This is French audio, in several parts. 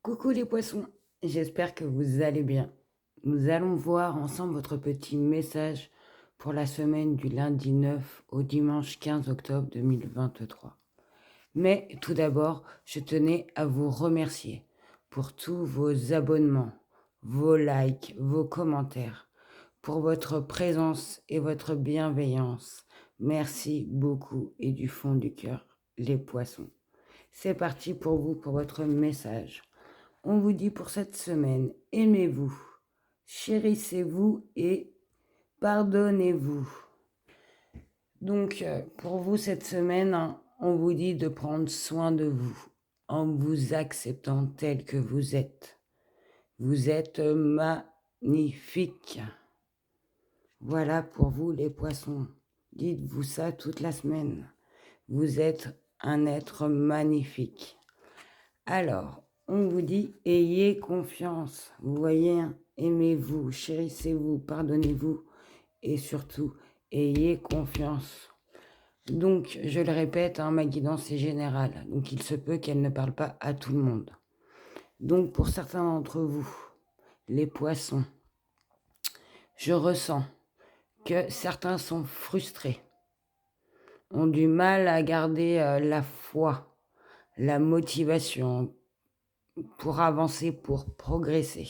Coucou les poissons, j'espère que vous allez bien. Nous allons voir ensemble votre petit message pour la semaine du lundi 9 au dimanche 15 octobre 2023. Mais tout d'abord, je tenais à vous remercier pour tous vos abonnements, vos likes, vos commentaires, pour votre présence et votre bienveillance. Merci beaucoup et du fond du cœur, les poissons. C'est parti pour vous, pour votre message. On vous dit pour cette semaine, aimez-vous, chérissez-vous et pardonnez-vous. Donc, pour vous cette semaine, on vous dit de prendre soin de vous en vous acceptant tel que vous êtes. Vous êtes magnifique. Voilà pour vous les poissons. Dites-vous ça toute la semaine. Vous êtes un être magnifique. Alors, on vous dit, ayez confiance. Vous voyez, hein, aimez-vous, chérissez-vous, pardonnez-vous et surtout, ayez confiance. Donc, je le répète, hein, ma guidance est générale. Donc, il se peut qu'elle ne parle pas à tout le monde. Donc, pour certains d'entre vous, les poissons, je ressens que certains sont frustrés, ont du mal à garder la foi, la motivation pour avancer, pour progresser.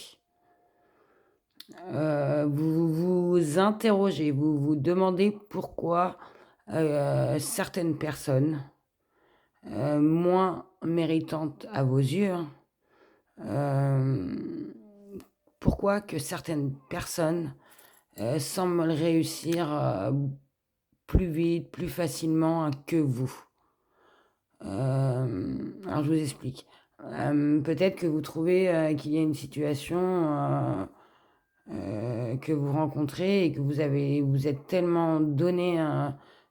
Vous vous interrogez, vous vous demandez pourquoi certaines personnes moins méritantes à vos yeux, hein, euh, pourquoi que certaines personnes semblent réussir plus vite, plus facilement que vous. Alors je vous explique. Peut-être que vous trouvez qu'il y a une situation que vous rencontrez et que vous êtes tellement donné,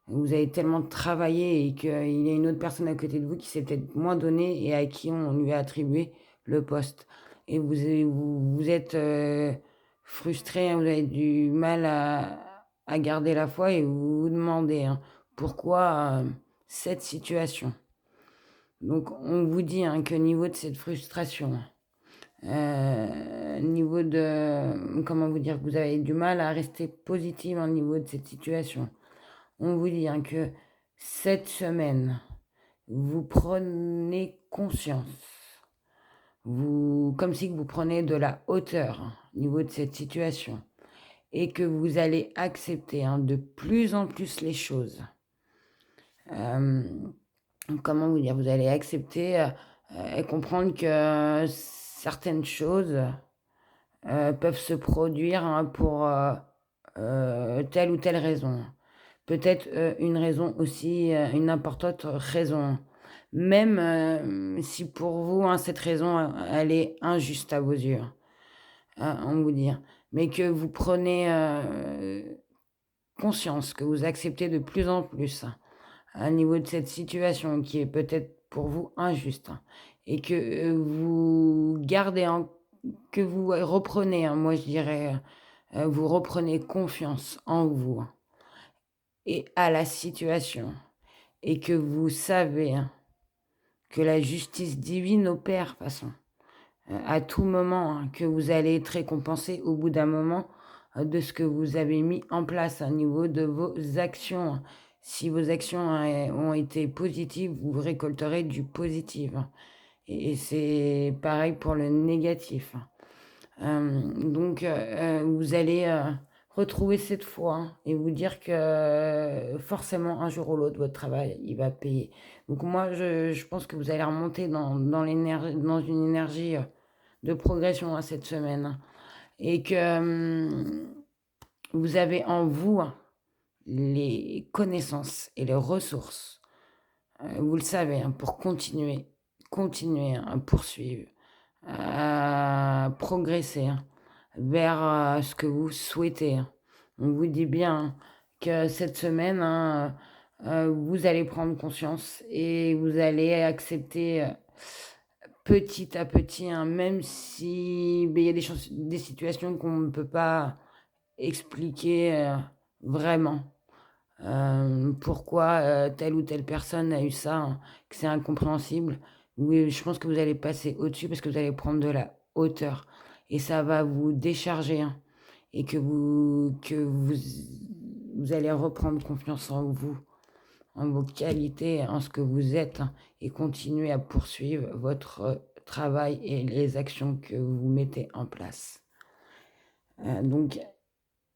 vous avez tellement travaillé et qu'il y a une autre personne à côté de vous qui s'est peut-être moins donné et à qui on lui a attribué le poste. Et vous êtes frustré, hein, vous avez du mal à garder la foi et vous vous demandez, hein, pourquoi cette situation. Donc on vous dit, hein, que niveau de cette frustration, niveau de, comment vous dire, que vous avez du mal à rester positive au niveau de cette situation. On vous dit, hein, que cette semaine, vous prenez conscience, comme si vous prenez de la hauteur, hein, au niveau de cette situation, et que vous allez accepter, hein, de plus en plus les choses. Comment vous dire, vous allez accepter et comprendre que certaines choses peuvent se produire, hein, pour telle ou telle raison. Peut-être une raison aussi, une importante raison. Même si pour vous, hein, cette raison, elle est injuste à vos yeux, hein, on vous dit. Mais que vous prenez conscience, que vous acceptez de plus en plus, hein, à niveau de cette situation qui est peut-être pour vous injuste, hein, et que vous gardez que vous reprenez, hein, moi je dirais, vous reprenez confiance en vous, hein, et à la situation, et que vous savez, hein, que la justice divine opère, de toute façon, à tout moment, hein, que vous allez être récompensé au bout d'un moment de ce que vous avez mis en place au niveau de vos actions, hein. Si vos actions, hein, ont été positives, vous récolterez du positif, hein. Et c'est pareil pour le négatif, hein. Donc, vous allez retrouver cette foi, hein, et vous dire que forcément, un jour ou l'autre, votre travail, il va payer. Donc moi, je pense que vous allez remonter dans une énergie de progression, hein, cette semaine, hein. Et que vous avez en vous, hein, les connaissances et les ressources, vous le savez, hein, pour continuer, hein, à poursuivre, à progresser, hein, vers ce que vous souhaitez, hein. On vous dit bien, hein, que cette semaine, hein, vous allez prendre conscience et vous allez accepter petit à petit, hein, même si ben, il y a des situations qu'on ne peut pas expliquer vraiment. Pourquoi telle ou telle personne a eu ça, hein, que c'est incompréhensible, Oui, je pense que vous allez passer au-dessus parce que vous allez prendre de la hauteur et ça va vous décharger, hein, et que vous allez reprendre confiance en vous, en vos qualités, en ce que vous êtes, hein, et continuer à poursuivre votre travail et les actions que vous mettez en place. Donc,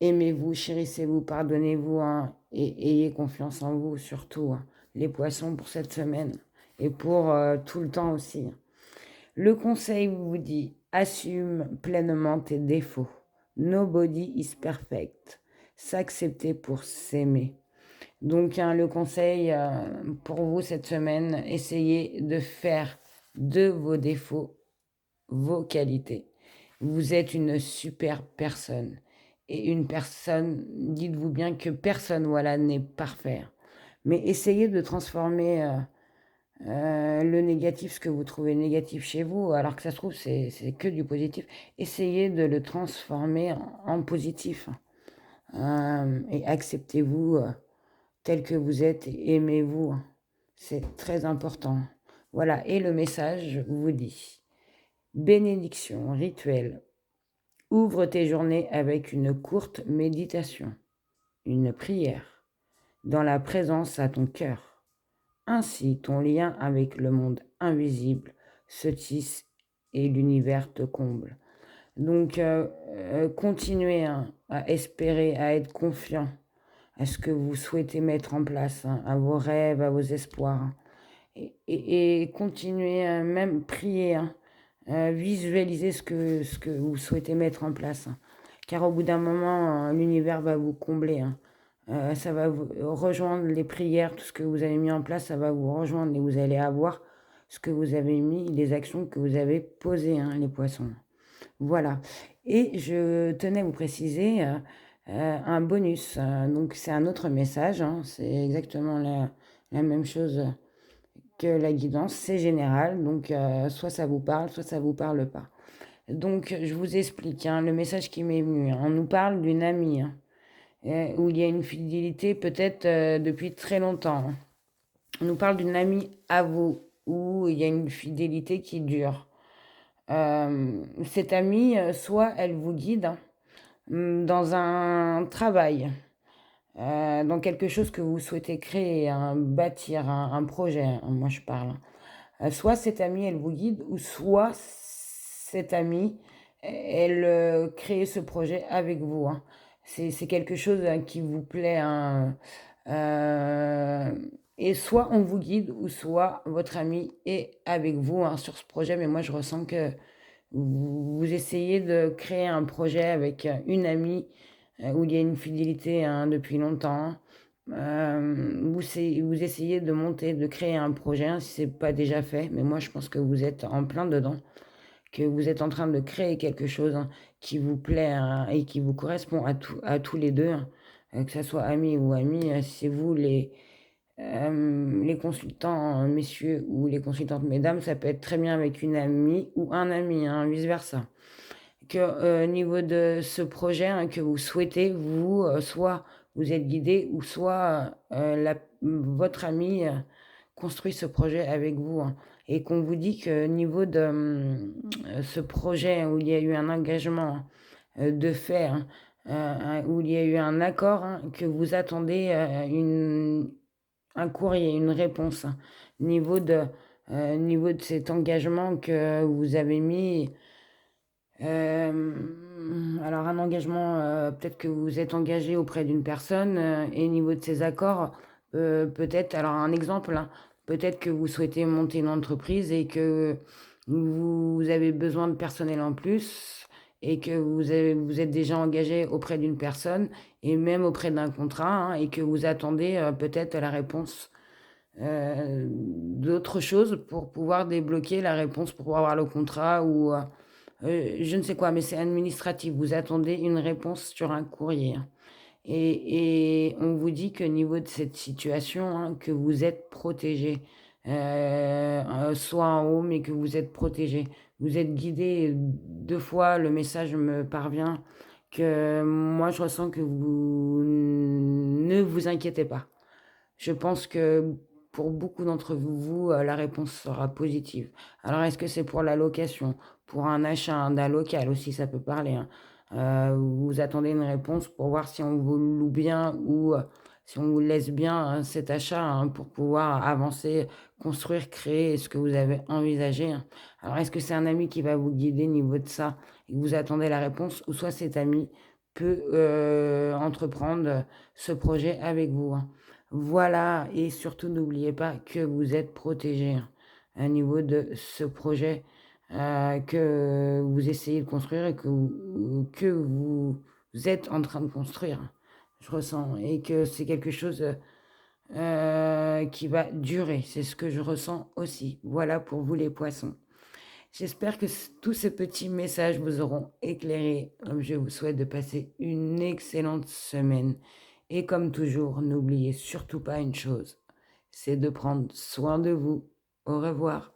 aimez-vous, chérissez-vous, pardonnez-vous, hein, et ayez confiance en vous, surtout, hein, les poissons pour cette semaine et pour tout le temps aussi. Le conseil vous dit, assume pleinement tes défauts. Nobody is perfect. S'accepter pour s'aimer. Donc, hein, le conseil pour vous cette semaine, essayez de faire de vos défauts vos qualités. Vous êtes une super personne. Et une personne, dites-vous bien que personne, voilà, n'est parfait. Mais essayez de transformer le négatif, ce que vous trouvez négatif chez vous, alors que ça se trouve, c'est que du positif. Essayez de le transformer en positif. Et acceptez-vous tel que vous êtes et aimez-vous. C'est très important. Voilà, et le message vous dit, bénédiction rituelle. Ouvre tes journées avec une courte méditation, une prière, dans la présence à ton cœur. Ainsi, ton lien avec le monde invisible se tisse et l'univers te comble. Donc, continuez, hein, à espérer, à être confiant à ce que vous souhaitez mettre en place, hein, à vos rêves, à vos espoirs, hein. Et continuez, même prier, hein, visualisez ce que vous souhaitez mettre en place, hein. Car au bout d'un moment, l'univers va vous combler, hein. Ça va vous rejoindre les prières, tout ce que vous avez mis en place, ça va vous rejoindre et vous allez avoir ce que vous avez mis, les actions que vous avez posées, hein, les poissons. Voilà. Et je tenais à vous préciser un bonus. Donc c'est un autre message, hein, c'est exactement la même chose que la guidance, c'est général. Donc soit ça vous parle, soit ça vous parle pas. Donc je vous explique, hein, le message qui m'est venu, hein. On nous parle d'une amie, hein, où il y a une fidélité peut-être depuis très longtemps, hein. On nous parle d'une amie à vous, où il y a une fidélité qui dure. Cette amie, soit elle vous guide, hein, dans un travail, dans quelque chose que vous souhaitez créer, hein, bâtir un projet, hein, moi je parle. Soit cette amie, elle vous guide, ou soit cette amie, elle crée ce projet avec vous, hein. C'est quelque chose, hein, qui vous plaît, hein, euh, et soit on vous guide, ou soit votre ami est avec vous, hein, sur ce projet. Mais moi, je ressens que vous essayez de créer un projet avec une amie où il y a une fidélité, hein, depuis longtemps. Vous essayez de monter, de créer un projet, hein, si ce n'est pas déjà fait. Mais moi, je pense que vous êtes en plein dedans, que vous êtes en train de créer quelque chose, hein, qui vous plaît, hein, et qui vous correspond à tous les deux, hein. Que ce soit ami ou ami, c'est vous les consultants, messieurs, ou les consultantes, mesdames. Ça peut être très bien avec une amie ou un ami, hein, vice-versa. Que au niveau de ce projet, hein, que vous souhaitez, vous, soit vous êtes guidé, ou soit votre ami construit ce projet avec vous, hein. Et qu'on vous dit que au niveau de ce projet où il y a eu un engagement de fait, hein, où il y a eu un accord, hein, que vous attendez un courrier, une réponse, hein, niveau de cet engagement que vous avez mis. Alors un engagement, peut-être que vous êtes engagé auprès d'une personne, et au niveau de ces accords, peut-être, alors un exemple, hein, peut-être que vous souhaitez monter une entreprise et que vous avez besoin de personnel en plus, et que vous êtes déjà engagé auprès d'une personne et même auprès d'un contrat, hein, et que vous attendez peut-être la réponse d'autre chose pour pouvoir débloquer la réponse, pour pouvoir avoir le contrat, ou je ne sais quoi, mais c'est administratif. Vous attendez une réponse sur un courrier, hein. Et on vous dit qu'au niveau de cette situation, hein, que vous êtes protégé, soit en haut, mais que vous êtes protégé. Vous êtes guidé. Deux fois, le message me parvient que moi, je ressens que vous ne vous inquiétez pas. Je pense que pour beaucoup d'entre vous, la réponse sera positive. Alors, est-ce que c'est pour la location, pour un achat d'un local aussi, ça peut parler, hein. Vous attendez une réponse pour voir si on vous loue bien ou si on vous laisse bien, hein, cet achat, hein, pour pouvoir avancer, construire, créer ce que vous avez envisagé, hein. Alors, est-ce que c'est un ami qui va vous guider au niveau de ça et que vous attendez la réponse, ou soit cet ami peut entreprendre ce projet avec vous, hein. Voilà, et surtout n'oubliez pas que vous êtes protégé, hein, au niveau de ce projet que vous essayez de construire et que vous êtes en train de construire. Je ressens, et que c'est quelque chose qui va durer. C'est ce que je ressens aussi. Voilà pour vous les poissons. J'espère que tous ces petits messages vous auront éclairé. Je vous souhaite de passer une excellente semaine. Et comme toujours, n'oubliez surtout pas une chose, c'est de prendre soin de vous. Au revoir.